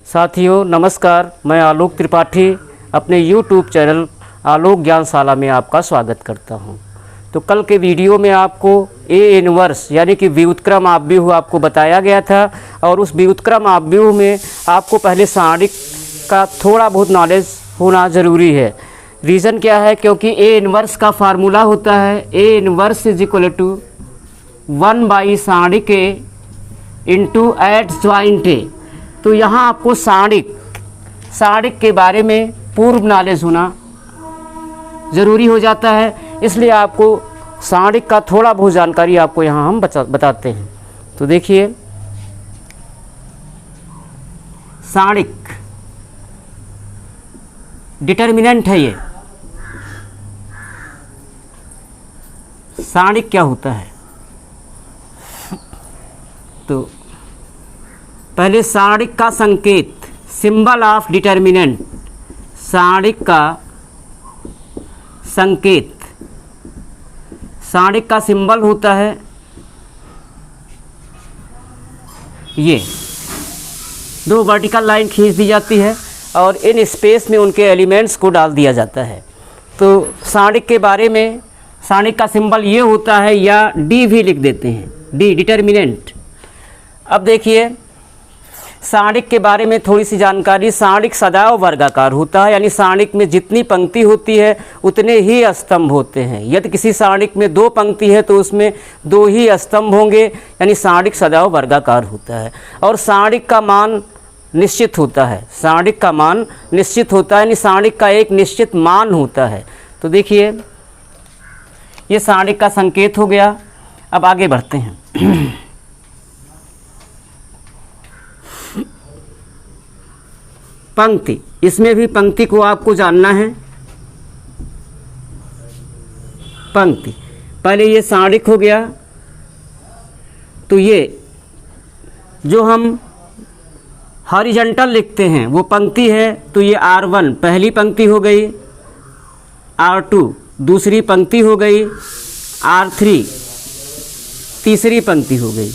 साथियों नमस्कार, मैं आलोक त्रिपाठी अपने YouTube चैनल आलोक ज्ञानशाला में आपका स्वागत करता हूं। तो कल के वीडियो में आपको ए इनवर्स यानी कि व्युत्क्रम आव्यूह आपको बताया गया था और उस व्युत्क्रम आव्यूह में आपको पहले सारणिक का थोड़ा बहुत नॉलेज होना ज़रूरी है। रीज़न क्या है? क्योंकि ए इनवर्स का फार्मूला होता है A inverse is equal to 1/सारणिक ए इंटू एडजॉइंट ए। तो यहाँ आपको सारणिक के बारे में पूर्व नॉलेज होना ज़रूरी हो जाता है, इसलिए आपको सारणिक का थोड़ा बहुत जानकारी आपको यहाँ हम बताते हैं। तो देखिए, सारणिक डिटर्मिनेंट है। ये सारणिक क्या होता है? तो पहले सारणिक का संकेत, सिंबल ऑफ डिटर्मिनेंट, सारणिक का संकेत, सारणिक का सिंबल होता है ये। दो वर्टिकल लाइन खींच दी जाती है और इन स्पेस में उनके एलिमेंट्स को डाल दिया जाता है। तो सारणिक के बारे में सारणिक का सिंबल ये होता है, या डी भी लिख देते हैं, डी डिटर्मिनेंट। अब देखिए, सारणिक के बारे में थोड़ी सी जानकारी। सारणिक सदैव वर्गाकार होता है, यानी सारणिक में जितनी पंक्ति होती है उतने ही स्तंभ होते हैं। यदि किसी सारणिक में 2 पंक्ति है तो उसमें 2 ही स्तंभ होंगे, यानी सारणिक सदैव वर्गाकार होता है। और सारणिक का मान निश्चित होता है, सारणिक का मान निश्चित होता है, यानी सारणिक का एक निश्चित मान होता है। तो देखिए, ये सारणिक का संकेत हो गया। अब आगे बढ़ते हैं। पंक्ति, इसमें भी पंक्ति को आपको जानना है। पंक्ति, पहले ये सारणिक हो गया, तो ये जो हम हॉरिजॉन्टल लिखते हैं वो पंक्ति है। तो ये R1 पहली पंक्ति हो गई, R2 दूसरी पंक्ति हो गई, R3 तीसरी पंक्ति हो गई।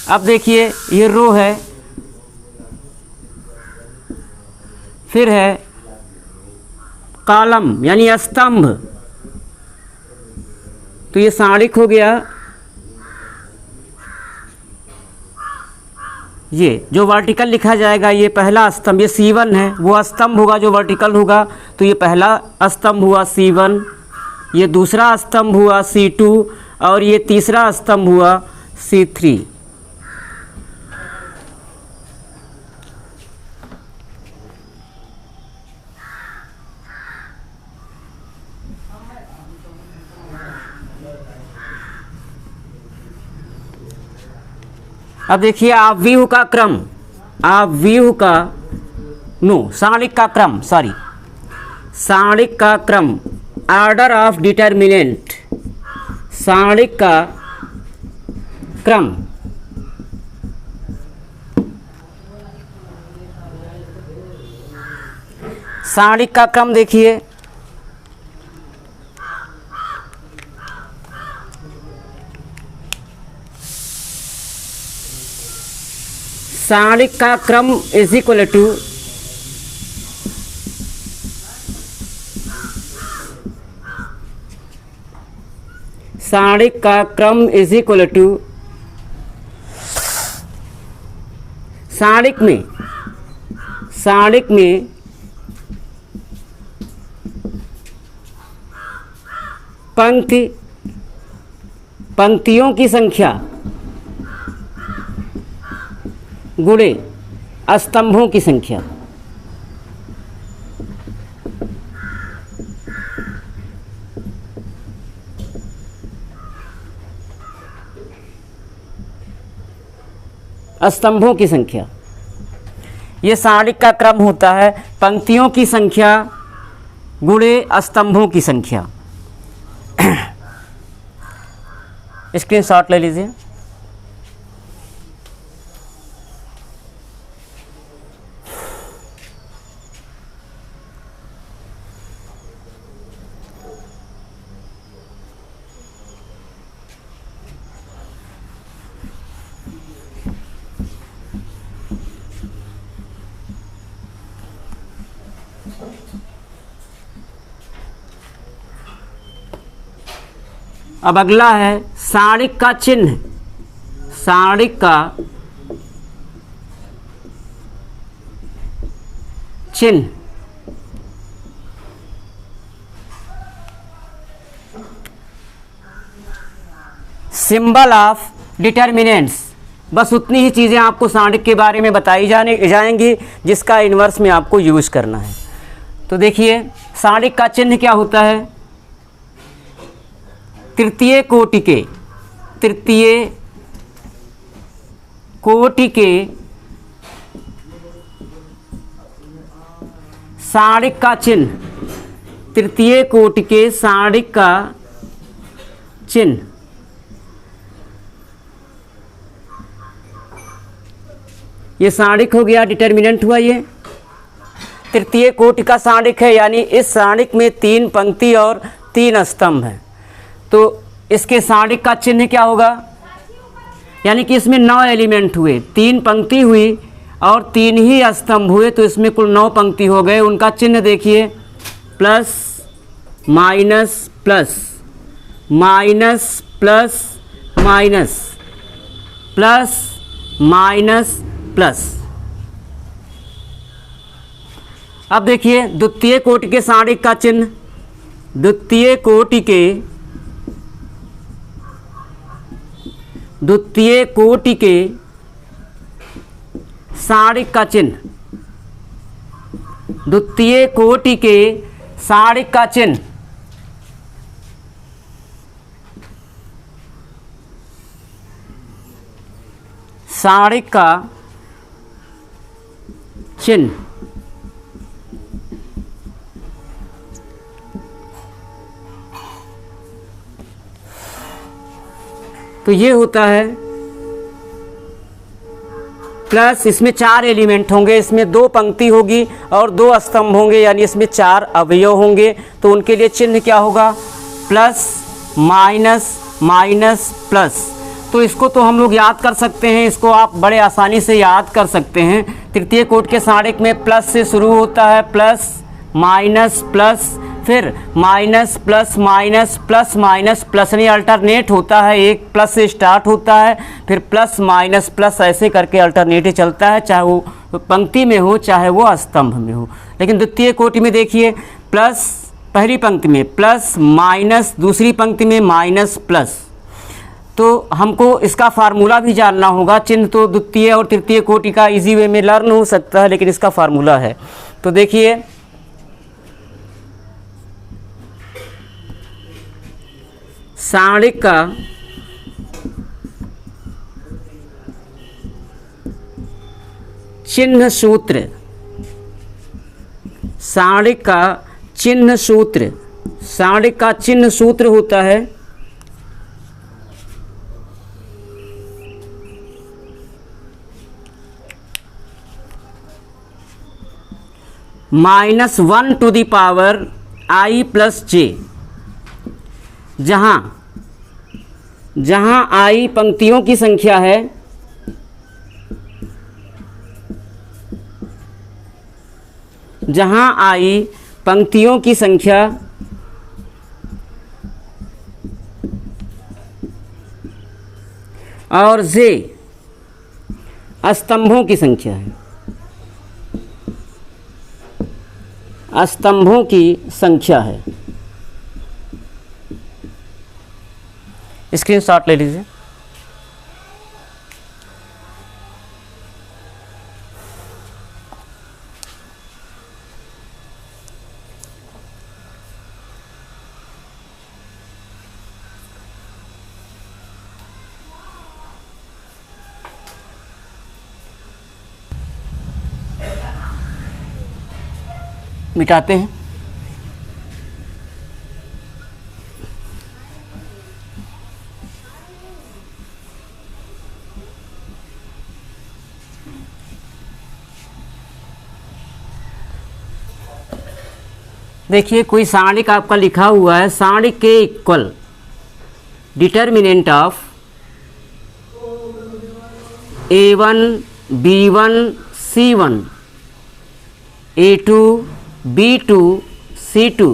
अब देखिए, ये रो है, फिर है कॉलम यानी स्तंभ। तो ये सारणिक हो गया। ये जो वर्टिकल लिखा जाएगा, ये पहला स्तंभ, ये C1 है, वो स्तंभ होगा जो वर्टिकल होगा। तो ये पहला स्तंभ हुआ C1, ये दूसरा स्तंभ हुआ C2 और ये तीसरा स्तंभ हुआ C3। अब देखिए, आव्यूह का क्रम, आव्यूह का सारणिक का क्रम, सारणिक का क्रम, ऑर्डर ऑफ डिटर्मिनेंट, सारणिक का क्रम। सारणिक का क्रम देखिए, सारणिक का क्रम इज इक्वल टू सारणिक का क्रम इज इक्वल टू सारणिक में पंक्तियों की संख्या गुणे स्तंभों की संख्या। स्तंभों की संख्या, ये सारणिक का क्रम होता है। पंक्तियों की संख्या गुणे स्तंभों की संख्या। स्क्रीनशॉट ले लीजिए। अब अगला है सारणिक का चिन्ह। सारणिक का चिन्ह। Symbol of determinants. बस उतनी ही चीज़ें आपको सारणिक के बारे में बताई जाएंगी जिसका इन्वर्स में आपको यूज करना है। तो देखिए सारणिक का चिन्ह क्या होता है। तृतीय कोटि के सारणिक का चिन्ह। तृतीय कोटि के सारणिक का चिन्ह। ये सारणिक हो गया, डिटर्मिनेंट हुआ। ये तृतीय कोटि का सारणिक है, यानी इस सारणिक में 3 पंक्ति और 3 स्तंभ है। तो इसके सारणिक का चिन्ह क्या होगा, यानी कि इसमें 9 एलिमेंट हुए, 3 पंक्ति हुई और 3 ही स्तंभ हुए, तो इसमें कुल 9 पंक्ति हो गए। उनका चिन्ह देखिए, plus minus plus, minus plus minus, plus minus plus. अब देखिए द्वितीय कोटि के सारणिक का चिन्ह। द्वितीय कोटि के सारणिक का चिन्ह। द्वितीय कोटि के सारणिक का चिन्ह। सारणिक का चिन्ह। तो ये होता है प्लस, इसमें 4 एलिमेंट होंगे, इसमें 2 पंक्ति होगी और 2 स्तंभ होंगे, यानी इसमें 4 अवयव होंगे। तो उनके लिए चिन्ह क्या होगा, प्लस माइनस माइनस प्लस। तो इसको तो हम लोग याद कर सकते हैं, इसको आप बड़े आसानी से याद कर सकते हैं। तृतीय कोटि के सारणिक में प्लस से शुरू होता है, प्लस माइनस प्लस, फिर minus plus minus plus minus plus, नहीं अल्टरनेट होता है, एक प्लस से स्टार्ट होता है, फिर प्लस माइनस प्लस, ऐसे करके अल्टरनेट चलता है, चाहे वो पंक्ति में हो चाहे वो स्तंभ में हो। लेकिन द्वितीय कोटि में देखिए, प्लस पहली पंक्ति में प्लस, माइनस दूसरी पंक्ति में माइनस प्लस। तो हमको इसका फार्मूला भी जानना होगा। चिन्ह तो द्वितीय और तृतीय कोटि का इजी वे में लर्न हो सकता है, लेकिन इसका फार्मूला है। तो देखिए सारणिक का चिन्ह सूत्र। सारणिक का चिन्ह सूत्र। सारणिक का चिन्ह सूत्र होता है -1 to the power i plus j। जहाँ i पंक्तियों की संख्या है, जहाँ i पंक्तियों की संख्या और j स्तंभों की संख्या है, स्तंभों की संख्या है। स्क्रीनशॉट ले लीजिए। मिटाते हैं। देखिए कोई सारणिक आपका लिखा हुआ है, सारणिक के equal determinant of A1 B1 C1 A2 B2 C2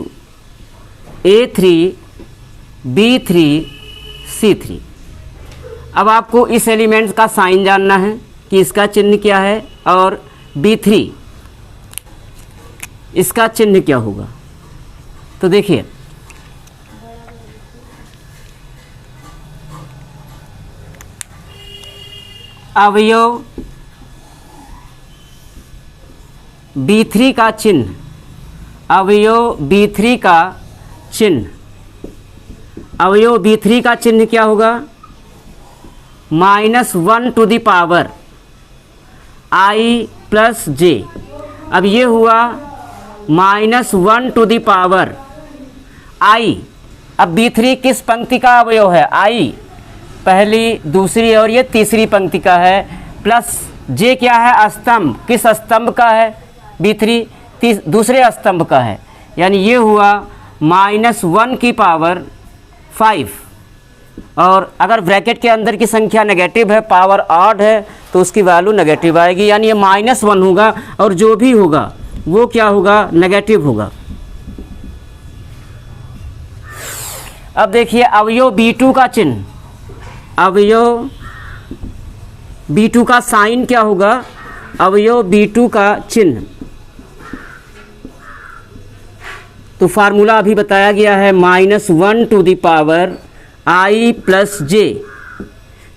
A3 B3 C3। अब आपको इस एलिमेंट का साइन जानना है कि इसका चिन्ह क्या है और B3 इसका चिन्ह क्या होगा। तो देखिए अवयव B3 का चिन्ह, अवयव B3 का चिन्ह, अवयव B3 का चिन्ह क्या होगा? -1 to the power I plus J। अब ये हुआ -1 टू द पावर I। अब B3 किस पंक्ति का अवयव है? I, पहली, दूसरी और ये तीसरी पंक्ति का है, प्लस J क्या है? स्तंभ। किस स्तंभ का है? B3 दूसरे स्तंभ का है, यानी ये हुआ -1 की पावर 5। और अगर ब्रैकेट के अंदर की संख्या नेगेटिव है, पावर ऑड है, तो उसकी वैल्यू नेगेटिव आएगी, यानी ये -1 होगा और जो भी होगा वो क्या होगा? नेगेटिव होगा। अब देखिए अवयव B2 का चिन्ह, अवयव B2 का साइन क्या होगा? अवयव B2 का चिन्ह, तो फार्मूला अभी बताया गया है -1 to the power I plus J,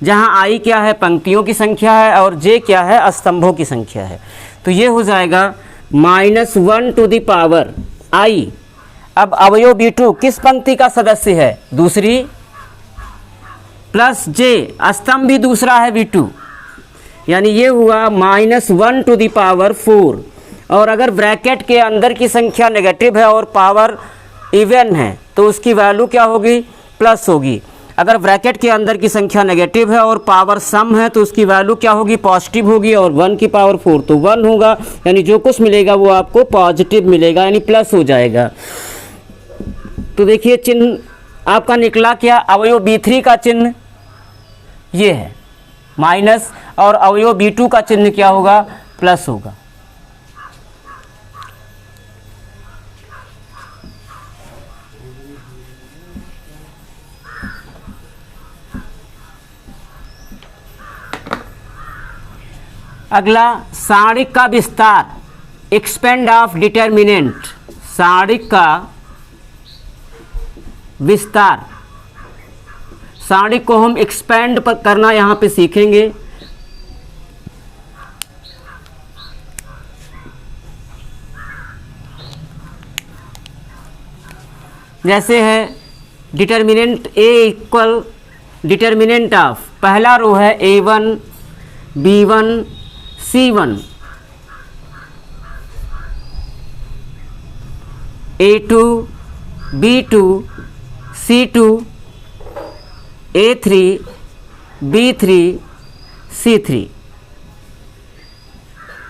जहाँ I क्या है? पंक्तियों की संख्या है और J क्या है? स्तंभों की संख्या है। तो ये हो जाएगा -1 टू द पावर I। अब अवयव B2 किस पंक्ति का सदस्य है? दूसरी, प्लस J, स्तंभ भी दूसरा है B2, यानी ये हुआ -1 टू द पावर 4। और अगर ब्रैकेट के अंदर की संख्या नेगेटिव है और पावर इवन है तो उसकी वैल्यू क्या होगी? प्लस होगी। अगर ब्रैकेट के अंदर की संख्या नेगेटिव है और पावर सम है तो उसकी वैल्यू क्या होगी? पॉजिटिव होगी। और 1 की पावर 4 तो 1 होगा, यानी जो कुछ मिलेगा वो आपको पॉजिटिव मिलेगा, यानी प्लस हो जाएगा। तो देखिए चिन्ह आपका निकला क्या? अवयव B3 का चिन्ह ये है माइनस, और अवयव B2 का चिन्ह क्या होगा? प्लस होगा। अगला सारणिक का विस्तार, एक्सपेंड ऑफ डिटर्मिनेंट। सारणिक का विस्तार, सारणिक को हम एक्सपेंड करना यहाँ पे सीखेंगे। जैसे है determinant A equal determinant of, पहला रो है A1 B1 C1, A2 B2 C2 A3 B3 C3।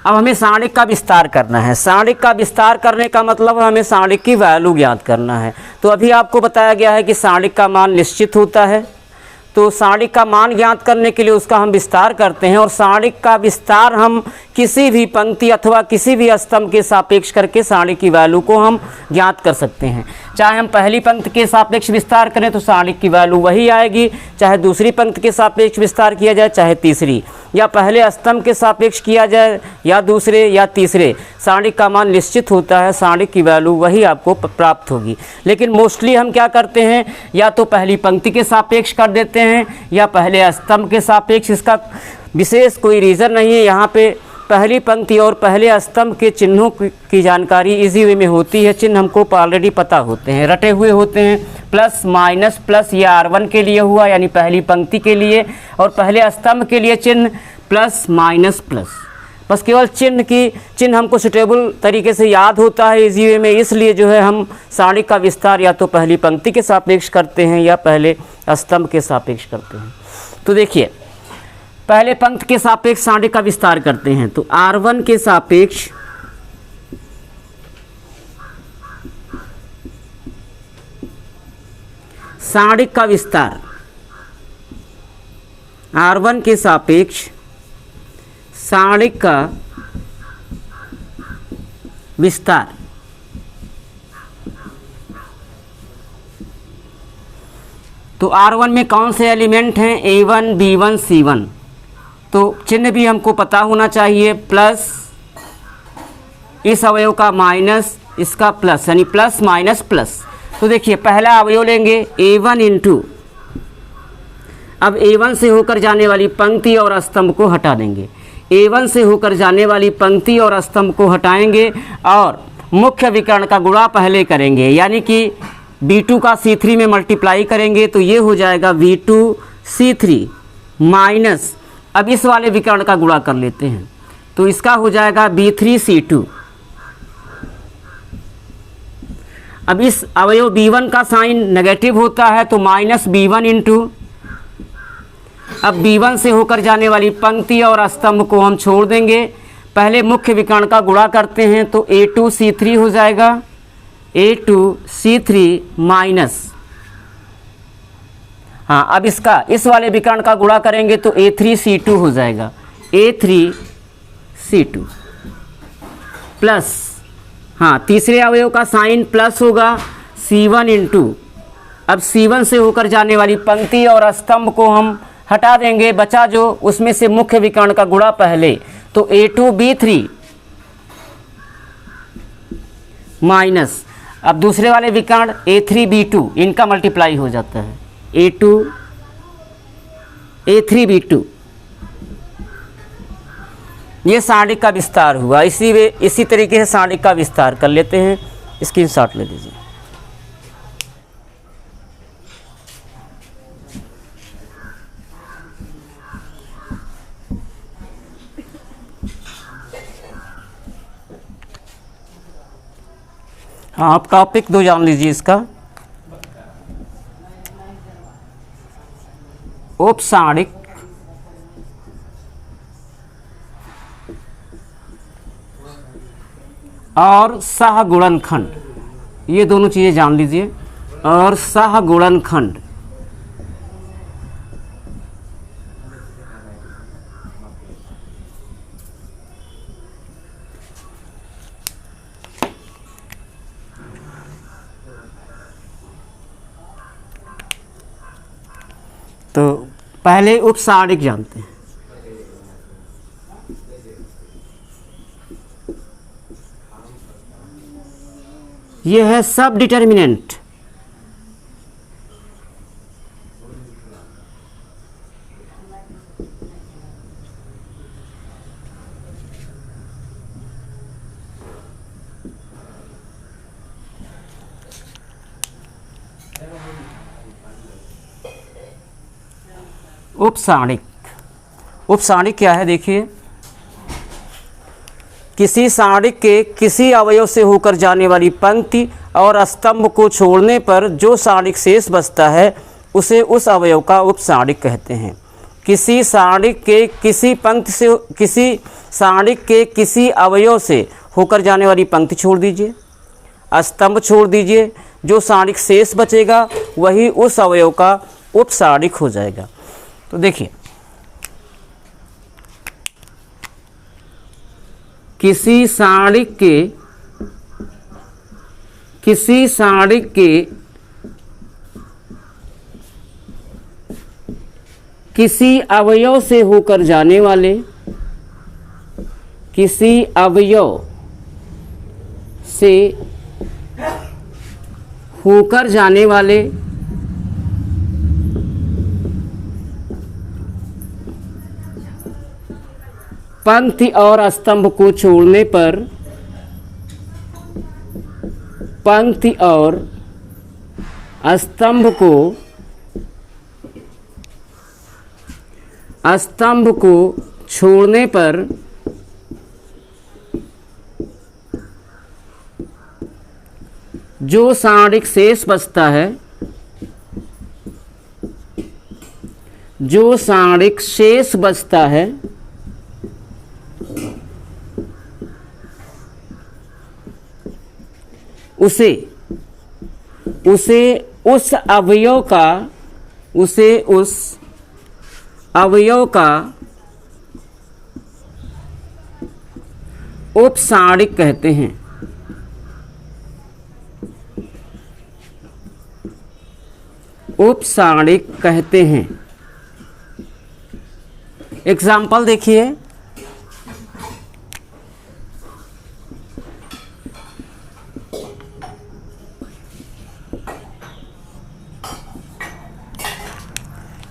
अब हमें सारणिक का विस्तार करना है। सारणिक का विस्तार करने का मतलब हमें सारणिक की वैल्यू ज्ञात करना है। तो अभी आपको बताया गया है कि सारणिक का मान निश्चित होता है, तो सारणिक का मान ज्ञात करने के लिए उसका हम विस्तार करते हैं। और सारणिक का विस्तार हम किसी भी पंक्ति अथवा किसी भी स्तंभ के सापेक्ष करके सारणिक की वैल्यू को हम ज्ञात कर सकते हैं। चाहे हम पहली पंक्ति के सापेक्ष विस्तार करें तो सारणिक की वैल्यू वही आएगी, चाहे दूसरी पंक्ति के सापेक्ष विस्तार किया जाए, चाहे तीसरी, या पहले स्तंभ के सापेक्ष किया जाए या दूसरे या तीसरे, सारणिक का मान निश्चित होता है, सारणिक की वैल्यू वही आपको प्राप्त होगी। लेकिन मोस्टली हम क्या करते हैं, या तो पहली पंक्ति के सापेक्ष कर देते हैं या पहले स्तंभ के सापेक्ष। इसका विशेष कोई रीज़न नहीं है। यहाँ पे पहली पंक्ति और पहले स्तंभ के चिन्हों की जानकारी इजी वे में होती है। चिन्ह हमको ऑलरेडी पता होते हैं, रटे हुए होते हैं। प्लस माइनस प्लस ये R1 के लिए हुआ, यानी पहली पंक्ति के लिए, और पहले स्तंभ के लिए चिन्ह प्लस माइनस प्लस। बस केवल चिन्ह हमको सुटेबल तरीके से याद होता है इजी वे में, इसलिए जो है हम सारणिक का विस्तार या तो पहली पंक्ति के सापेक्ष करते हैं या पहले स्तंभ के सापेक्ष करते हैं। तो देखिए पहले पंक्ति के सापेक्ष सारणिक का विस्तार करते हैं। तो R1 के सापेक्ष सारणिक का विस्तार, R1 के सापेक्ष सारणिक का विस्तार। तो R1 में कौन से एलिमेंट हैं, A1 B1 C1। तो चिन्ह भी हमको पता होना चाहिए, प्लस इस अवयव का माइनस इसका प्लस, यानी प्लस माइनस प्लस। तो देखिए पहला अवयव लेंगे A1 इंटू, अब A1 से होकर जाने वाली पंक्ति और स्तंभ को हटा देंगे। A1 से होकर जाने वाली पंक्ति और स्तंभ को हटाएंगे और मुख्य विकर्ण का गुणा पहले करेंगे, यानी कि B2 का C3 में मल्टीप्लाई करेंगे तो ये हो जाएगा V2 C3 माइनस, अब इस वाले विकर्ण का गुणा कर लेते हैं तो इसका हो जाएगा B3 C2। अब इस अवयव B1 का साइन नेगेटिव होता है तो माइनस B1 इंटू, अब B1 से होकर जाने वाली पंक्ति और स्तंभ को हम छोड़ देंगे, पहले मुख्य विकर्ण का गुणा करते हैं तो A2 C3 हो जाएगा, A2 C3 माइनस, हाँ अब इसका इस वाले विकर्ण का गुणा करेंगे तो A3 C2 हो जाएगा, A3 C2 प्लस, हाँ तीसरे अवयव का साइन प्लस होगा C1 इंटू, अब C1 से होकर जाने वाली पंक्ति और स्तंभ को हम हटा देंगे, बचा जो उसमें से मुख्य विकर्ण का गुणा पहले तो A2 B3 माइनस, अब दूसरे वाले विकर्ण A3 B2 इनका मल्टीप्लाई हो जाता है, A3 B2। ये सारणिक का विस्तार हुआ। इसी तरीके से सारणिक का विस्तार कर लेते हैं, स्क्रीनशॉट ले लीजिए। हाँ आप टॉपिक 2 जान लीजिए इसका, उपसारणिक और सहगुणनखंड, ये दोनों चीज़ें जान लीजिए। और सहगुणनखंड, तो पहले उपसारणिक जानते हैं। यह है सब डिटर्मिनेंट, उपसारणिक। उपसारणिक क्या है, देखिए किसी सारणिक के किसी अवयव से होकर जाने वाली पंक्ति और स्तंभ को छोड़ने पर जो सारणिक शेष बचता है उसे उस अवयव का उपसारणिक कहते हैं। किसी सारणिक के किसी पंक्ति से, किसी सारणिक के किसी अवयव से होकर जाने वाली पंक्ति छोड़ दीजिए, स्तंभ छोड़ दीजिए, जो सारणिक शेष बचेगा वही उस अवयव का उपसारणिक हो जाएगा। तो देखिए किसी सारणिक के किसी अवयव से होकर जाने वाले, किसी अवयव से होकर जाने वाले पंक्ति और स्तंभ को छोड़ने पर, पंक्ति और स्तंभ को छोड़ने पर जो सारणिक शेष बचता है, जो सारणिक शेष बचता है उसे उस अवयव का उपसारणिक कहते हैं। उपसाणिक कहते हैं। एग्जाम्पल देखिए,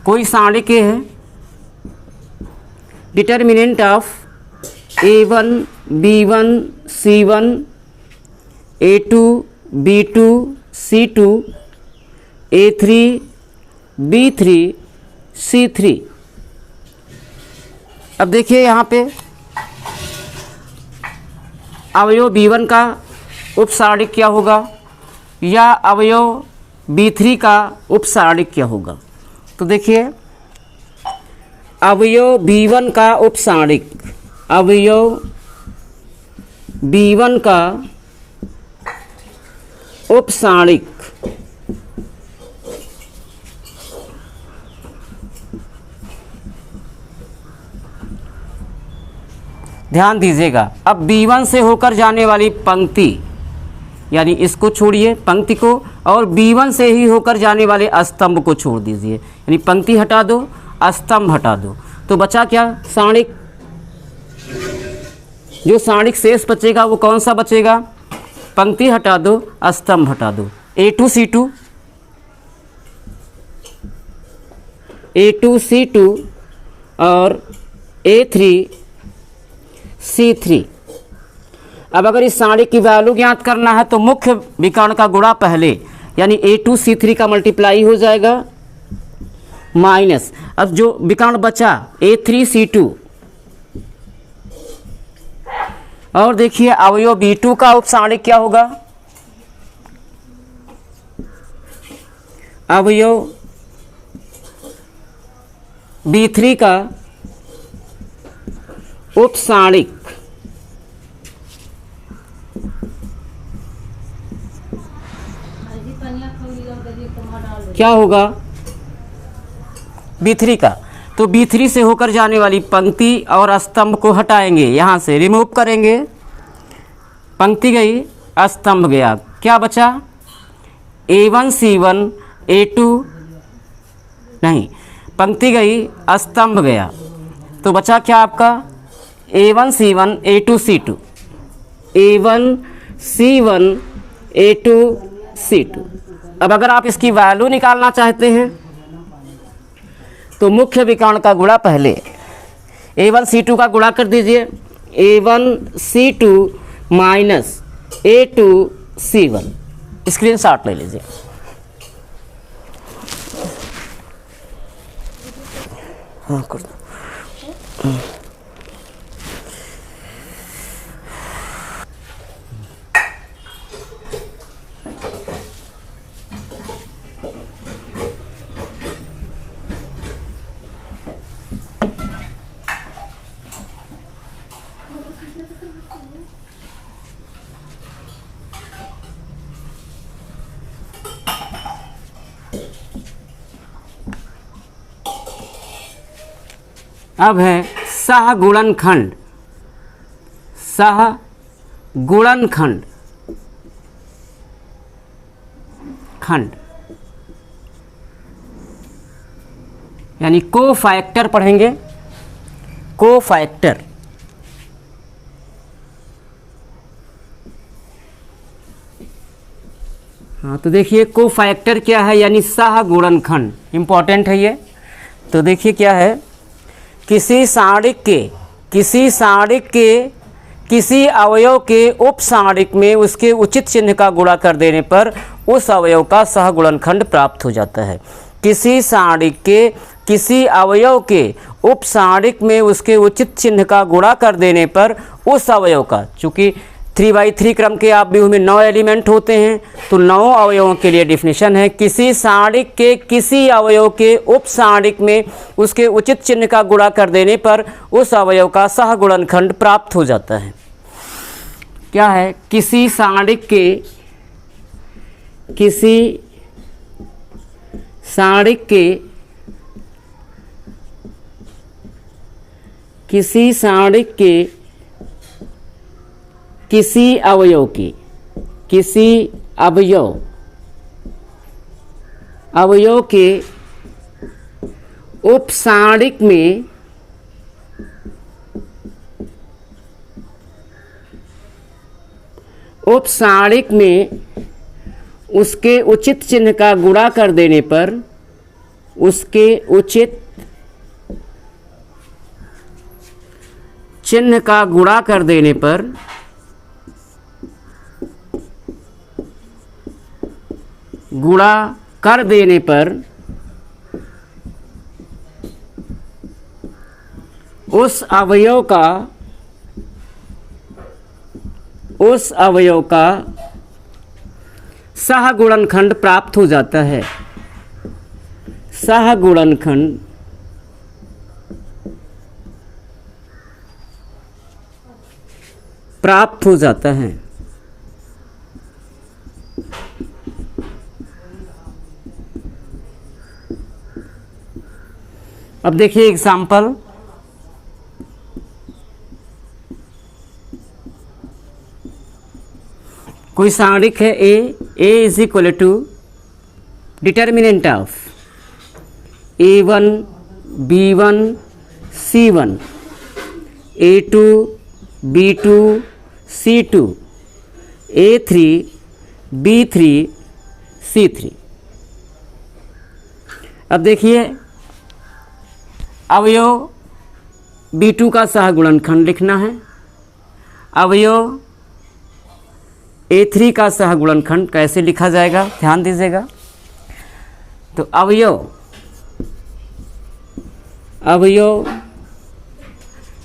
कोई साणिक है, determinant of A1 B1 C1 A2 B2 C2 A3 B3 C3। अब देखिए यहाँ पे अवयव B1 का उपसाणिक क्या होगा या अवयव B3 का उपसाणिक क्या होगा। तो देखिए अवयव B1 का उपसाणिक, अवयव B1 का उपसाणिक ध्यान दीजिएगा। अब B1 से होकर जाने वाली पंक्ति, यानी इसको छोड़िए पंक्ति को, और B1 से ही होकर जाने वाले स्तंभ को छोड़ दीजिए, यानी पंक्ति हटा दो, स्तंभ हटा दो, तो बचा क्या साणिक। जो साणिक शेष बचेगा वो कौन सा बचेगा, पंक्ति हटा दो, स्तंभ हटा दो। A2 C2 A2 C2 और A3 C3। अब अगर इस साणिक की वैल्यू ज्ञात करना है तो मुख्य विकर्ण का गुणा पहले, यानी A2 C3 का मल्टीप्लाई हो जाएगा माइनस, अब जो विकर्ण बचा A3 C2, और देखिए अवयव B2 का उपसाणिक क्या होगा, अवयव B3 का उपसाणिक क्या होगा, B3 का। तो B3 से होकर जाने वाली पंक्ति और स्तंभ को हटाएंगे, यहाँ से रिमूव करेंगे, पंक्ति गई, स्तंभ गया, क्या बचा A1 C1 A2 नहीं, पंक्ति गई, स्तंभ गया, तो बचा क्या आपका A1 C1 A2 C2, A1 C1 A2 C2। अब अगर आप इसकी वैल्यू निकालना चाहते हैं तो मुख्य विकर्ण का गुणा पहले, A1 C2 का गुणा कर दीजिए, A1 C2 minus A2 C1। Screenshot ले लीजिए। हाँ कर दो। अब है सहगुणनखंड, सहगुणनखंड खंड, यानी कोफैक्टर पढ़ेंगे, कोफैक्टर। हाँ तो देखिए कोफैक्टर क्या है, यानी सहगुणनखंड, इंपॉर्टेंट है ये। तो देखिए क्या है, किसी साणिक के किसी अवयव के उपसाणिक में उसके उचित चिन्ह का गुणा कर देने पर उस अवयव का सहगुणनखंड प्राप्त हो जाता है। किसी साणिक के किसी अवयव के उपसाणिक में उसके उचित चिन्ह का गुणा कर देने पर उस अवयव का, चूँकि 3/3 क्रम के आप व्यूह में 9 एलिमेंट होते हैं, तो 9 अवयवों के लिए डिफिनेशन है, किसी साणिक के किसी अवयव के उपसाणिक में उसके उचित चिन्ह का गुणा कर देने पर उस अवयव का सहगुणनखंड प्राप्त हो जाता है। क्या है, किसी साणिक के किसी साणिक के किसी साणिक के किसी अवयव की किसी अवयव के उपसाणिक में उसके उचित चिन्ह का गुणा कर देने पर उसके उचित चिन्ह का गुणा कर देने पर उस अवयव का सहगुणनखंड प्राप्त हो जाता है। सहगुणनखंड प्राप्त हो जाता है। अब देखिए एग्जाम्पल, कोई सारणिक है A is equal to determinant of A1 B1 C1 A2 B2 C2 A3 B3 C3। अब देखिए अवयव B2 का सहगुणनखंड लिखना है। अवयव A3 का सहगुणनखंड कैसे लिखा जाएगा, ध्यान दीजिएगा। तो अवयव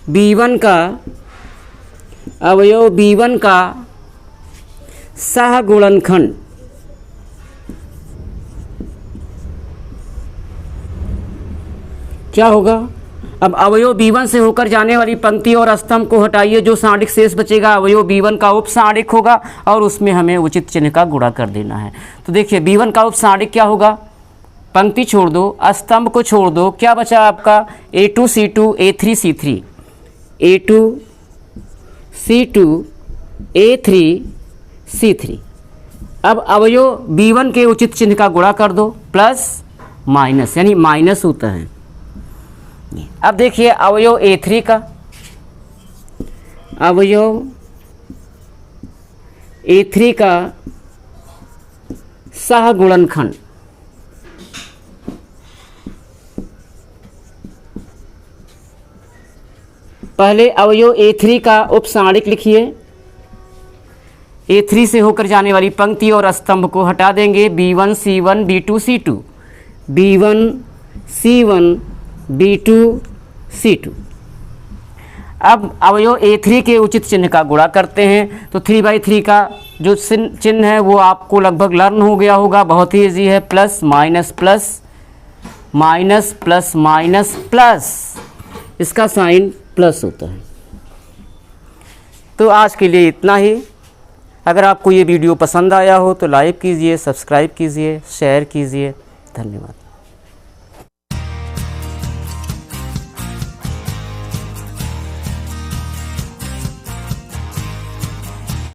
B1 का सहगुणनखंड क्या होगा। अब अवयव B1 से होकर जाने वाली पंक्ति और स्तंभ को हटाइए, जो सारणिक शेष बचेगा अवयव B1 का उपसारणिक होगा और उसमें हमें उचित चिन्ह का गुणा कर देना है। तो देखिए B1 का उपसारणिक क्या होगा, पंक्ति छोड़ दो, स्तंभ को छोड़ दो, क्या बचा आपका A2 C2 A3 C3 A2 C2 A3 C3। अब अवयव B1 के उचित चिन्ह का गुणा कर दो, प्लस माइनस यानी माइनस होता है। अब देखिए अवयव A3 का, अवयव A3 का सहगुणनखंड, पहले अवयव A3 का उपसारणिक लिखिए। A3 से होकर जाने वाली पंक्ति और स्तंभ को हटा देंगे, B1 C1 B2 C2 B1 C1 B2 C2। अब अवयव A3 के उचित चिन्ह का गुणा करते हैं, तो 3/3 का जो चिन्ह है वो आपको लगभग लर्न हो गया होगा, बहुत ही ईजी है, plus minus plus minus plus minus plus, इसका साइन प्लस होता है। तो आज के लिए इतना ही। अगर आपको ये वीडियो पसंद आया हो तो लाइक कीजिए, सब्सक्राइब कीजिए, शेयर कीजिए। धन्यवाद।